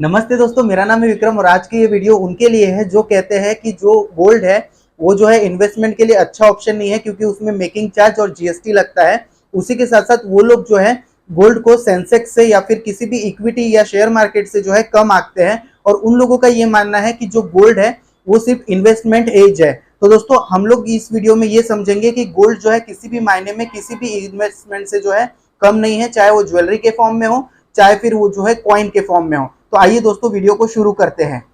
नमस्ते दोस्तों, मेरा नाम है विक्रम और आज की ये वीडियो उनके लिए है जो कहते हैं कि जो गोल्ड है वो जो है इन्वेस्टमेंट के लिए अच्छा ऑप्शन नहीं है क्योंकि उसमें मेकिंग चार्ज और जीएसटी लगता है। उसी के साथ साथ वो लोग जो है गोल्ड को सेंसेक्स से या फिर किसी भी इक्विटी या शेयर मार्केट से जो है कम आंकते हैं और उन लोगों का ये मानना है कि जो गोल्ड है वो सिर्फ इन्वेस्टमेंट एज है। तो दोस्तों हम लोग इस वीडियो में ये समझेंगे कि गोल्ड जो है किसी भी मायने में किसी भी इन्वेस्टमेंट से जो है कम नहीं है, चाहे वो ज्वेलरी के फॉर्म में हो चाहे फिर वो जो है कॉइन के फॉर्म में हो। तो आइए दोस्तों वीडियो को शुरू करते हैं।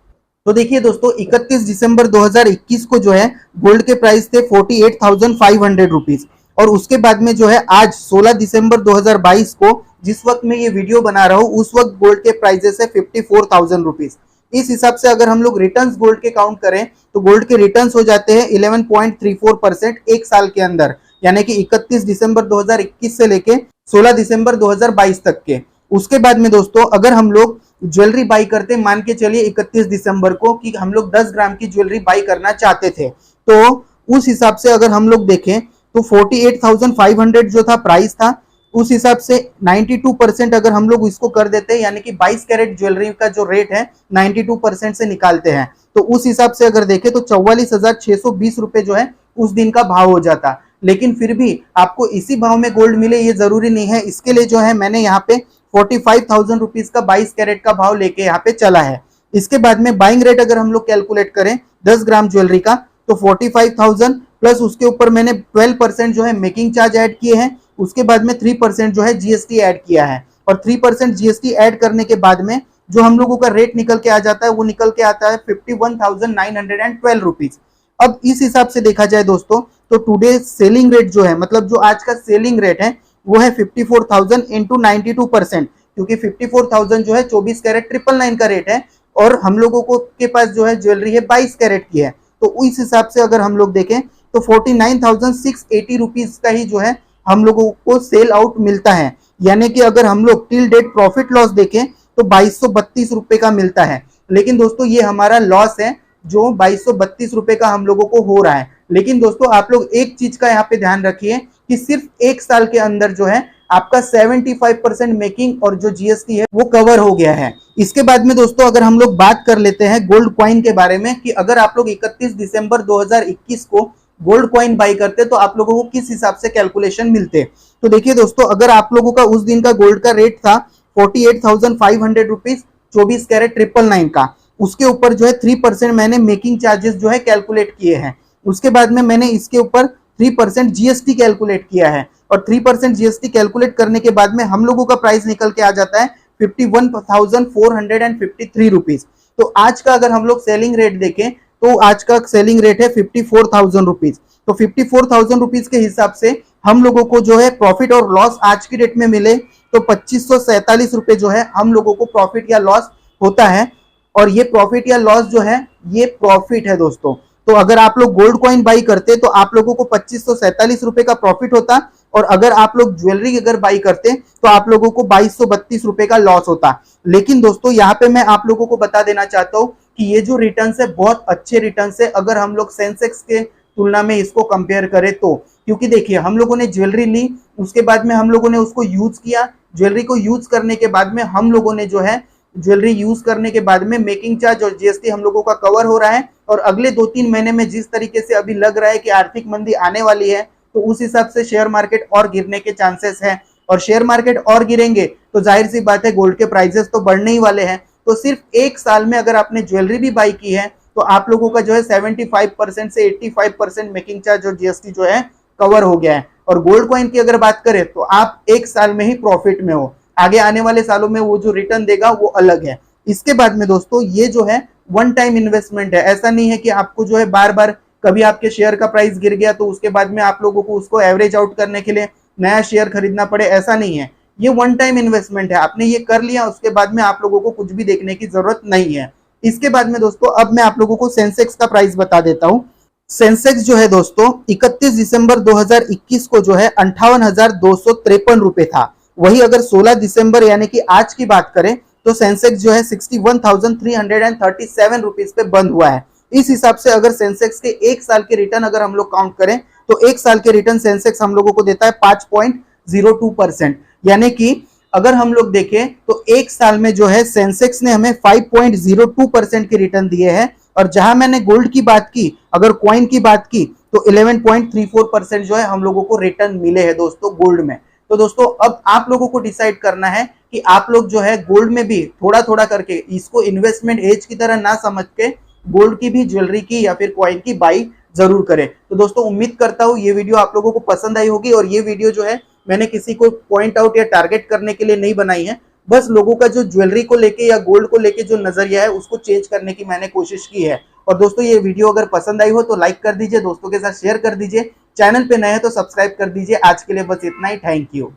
तो देखिए दोस्तों 31 दिसंबर 2021 को जो है गोल्ड के प्राइस थे 48,500 रुपीज और उसके बाद में जो है आज 16 दिसंबर 2022 को जिस वक्त मैं ये वीडियो बना रहा हूँ उस वक्त गोल्ड के प्राइजेस है 54,000 रुपीज। इस हिसाब से अगर हम लोग रिटर्न्स गोल्ड के काउंट करें तो गोल्ड के रिटर्न्स हो जाते हैं 11.34% एक साल के अंदर, यानी कि 31 दिसंबर 2021 से लेके 16 दिसंबर 2022 तक के। उसके बाद में दोस्तों अगर हम लोग ज्वेलरी बाई करते, मान के चलिए 31 दिसंबर को कि हम लोग 10 ग्राम की ज्वेलरी बाई करना चाहते थे, तो उस हिसाब से अगर हम लोग देखें तो 48,500 जो था प्राइस था, उस हिसाब से 92% अगर हम लोग इसको कर देते हैं, यानी कि 22 कैरेट ज्वेलरी का जो रेट है 92% से निकालते हैं, तो उस हिसाब से अगर देखें तो 44,620 रुपए जो है उस दिन का भाव हो जाता। लेकिन फिर भी आपको इसी भाव में गोल्ड मिले ये जरूरी नहीं है। इसके लिए जो है मैंने यहाँ पे 45,000 रुपीज का 22 कैरेट का भाव लेके यहाँ पे चला है। इसके बाद में बाइंग रेट अगर हम लोग कैलकुलेट करें 10 ग्राम ज्वेलरी का तो 45,000 प्लस उसके ऊपर मैंने 12% जो है मेकिंग चार्ज ऐड किए हैं, उसके बाद में 3% जो है जीएसटी ऐड किया है और 3% जीएसटी ऐड करने के बाद में जो हम लोगों का रेट निकल के आ जाता है वो निकल के आता है 51,912 रुपीज। अब इस हिसाब से देखा जाए दोस्तों तो टुडे सेलिंग रेट जो है, मतलब जो आज का सेलिंग रेट है वो है 54,000 इंटू 92%, क्योंकि 54,000 जो है 24 कैरेट 999 का रेट है और हम लोगों को के पास जो है ज्वेलरी है 22 कैरेट की है, तो इस हिसाब से अगर हम लोग देखें तो 49,680 रुपीज का ही जो है हम लोगों को सेल आउट मिलता है। यानी कि अगर हम लोग टिल डेट प्रॉफिट लॉस देखें तो 2232 रुपए का मिलता है। लेकिन दोस्तों ये हमारा लॉस है जो 2232 रुपए का हम लोगों को हो रहा है। लेकिन दोस्तों आप लोग एक चीज का यहाँ पे ध्यान रखिए कि सिर्फ एक साल के अंदर जो है आपका 75% मेकिंग और जो जीएसटी है वो कवर हो गया है। इसके बाद में दोस्तों अगर हम लोग बात कर लेते हैं गोल्ड कॉइन के बारे में कि अगर आप लोग 31 दिसंबर 2021 को गोल्ड कॉइन बाई करते तो आप लोगों को किस हिसाब से कैलकुलेशन मिलते। तो देखिए दोस्तों अगर आप लोगों का उस दिन का गोल्ड का रेट था 48,500 रुपीज 24 कैरेट 999 का, उसके ऊपर जो है 3% मैंने मेकिंग चार्जेस जो है कैलकुलेट किए हैं, उसके बाद में मैंने इसके ऊपर 3% जीएसटी कैलकुलेट किया है और 3% जीएसटी कैलकुलेट करने के बाद में हम लोगों का प्राइस निकल के आ जाता है 51,453 रुपीज। तो आज का अगर हम लोग सेलिंग रेट देखें तो आज का सेलिंग रेट है 54,000 रुपीज। तो 54,000 रुपीज के हिसाब से हम लोगों को जो है प्रॉफिट और लॉस आज की डेट में मिले तो 2547 रुपए जो है हम लोगों को प्रॉफिट या लॉस होता है। और ये प्रॉफिट या लॉस जो है ये प्रॉफिट है दोस्तों। तो अगर आप लोग गोल्ड कॉइन बाई करते तो आप लोगों को 2547 रुपए का प्रॉफिट होता और अगर आप लोग ज्वेलरी अगर बाई करते तो आप लोगों को 2232 रुपए का लॉस होता। लेकिन दोस्तों यहाँ पे मैं आप लोगों को बता देना चाहता हूँ कि ये जो रिटर्न्स है बहुत अच्छे रिटर्न्स है अगर हम लोग सेंसेक्स के तुलना में इसको कंपेयर करें तो। क्योंकि देखिए हम लोगों ने ज्वेलरी ली, उसके बाद में हम लोगों ने उसको यूज किया, ज्वेलरी को यूज करने के बाद में हम लोगों ने जो है ज्वेलरी यूज करने के बाद में मेकिंग चार्ज और जीएसटी हम लोगों का कवर हो रहा है और अगले 2-3 महीने में जिस तरीके से अभी लग रहा है कि आर्थिक मंदी आने वाली है तो उस हिसाब से शेयर मार्केट और गिरने के चांसेस हैं और शेयर मार्केट और गिरेंगे तो जाहिर सी बात है गोल्ड के प्राइसेस तो बढ़ने ही वाले हैं। तो सिर्फ एक साल में अगर आपने ज्वेलरी भी बाई की है तो आप लोगों का जो है 75% से 85% मेकिंग चार्ज और जीएसटी जो है कवर हो गया है। और गोल्ड कॉइन की अगर बात करें तो आप एक साल में ही प्रॉफिट में हो, आगे आने वाले सालों में वो जो रिटर्न देगा वो अलग है। इसके बाद में दोस्तों ये जो है वन टाइम इन्वेस्टमेंट है, ऐसा नहीं है कि आपको जो है बार बार कभी आपके शेयर का प्राइस गिर गया तो उसके बाद में आप लोगों को उसको एवरेज आउट करने के लिए नया शेयर खरीदना पड़े, ऐसा नहीं है। ये वन टाइम इन्वेस्टमेंट है, आपने ये कर लिया उसके बाद में आप लोगों को कुछ भी देखने की जरूरत नहीं है। इसके बाद में दोस्तों अब मैं आप लोगों को सेंसेक्स का प्राइस बता देता हूँ। सेंसेक्स जो है दोस्तों 31 दिसंबर 2021 को जो है 58,253 रुपए था। वही अगर 16 दिसंबर यानी कि आज की बात करें तो सेंसेक्स जो है 61,337 रुपीज पे बंद हुआ है। इस हिसाब से अगर सेंसेक्स के एक साल के रिटर्न अगर हम लोग काउंट करें तो एक साल के रिटर्न सेंसेक्स हम लोगों को देता है 5.02%, यानी कि अगर हम लोग देखें तो एक साल में जो है सेंसेक्स ने हमें 5.02% की रिटर्न दिए हैं, और जहां मैंने गोल्ड की बात की, अगर कॉइन की बात की, तो 11.34% जो है हम लोगों को रिटर्न मिले हैं दोस्तों गोल्ड में। तो दोस्तों अब आप लोगों को डिसाइड करना है कि आप लोग जो है गोल्ड में भी थोड़ा थोड़ा करके, इसको इन्वेस्टमेंट एज की तरह ना समझ के गोल्ड की भी, ज्वेलरी की या फिर कॉइन की बाई जरूर करें। तो दोस्तों उम्मीद करता हूं ये वीडियो आप लोगों को पसंद आई होगी, और ये वीडियो जो है मैंने किसी को पॉइंट आउट या टारगेट करने के लिए नहीं बनाई है, बस लोगों का जो ज्वेलरी को लेके या गोल्ड को लेके जो नजरिया है उसको चेंज करने की मैंने कोशिश की है। और दोस्तों ये वीडियो अगर पसंद आई हो तो लाइक कर दीजिए, दोस्तों के साथ शेयर कर दीजिए, चैनल पे नए हैं तो सब्सक्राइब कर दीजिए। आज के लिए बस इतना ही, थैंक यू।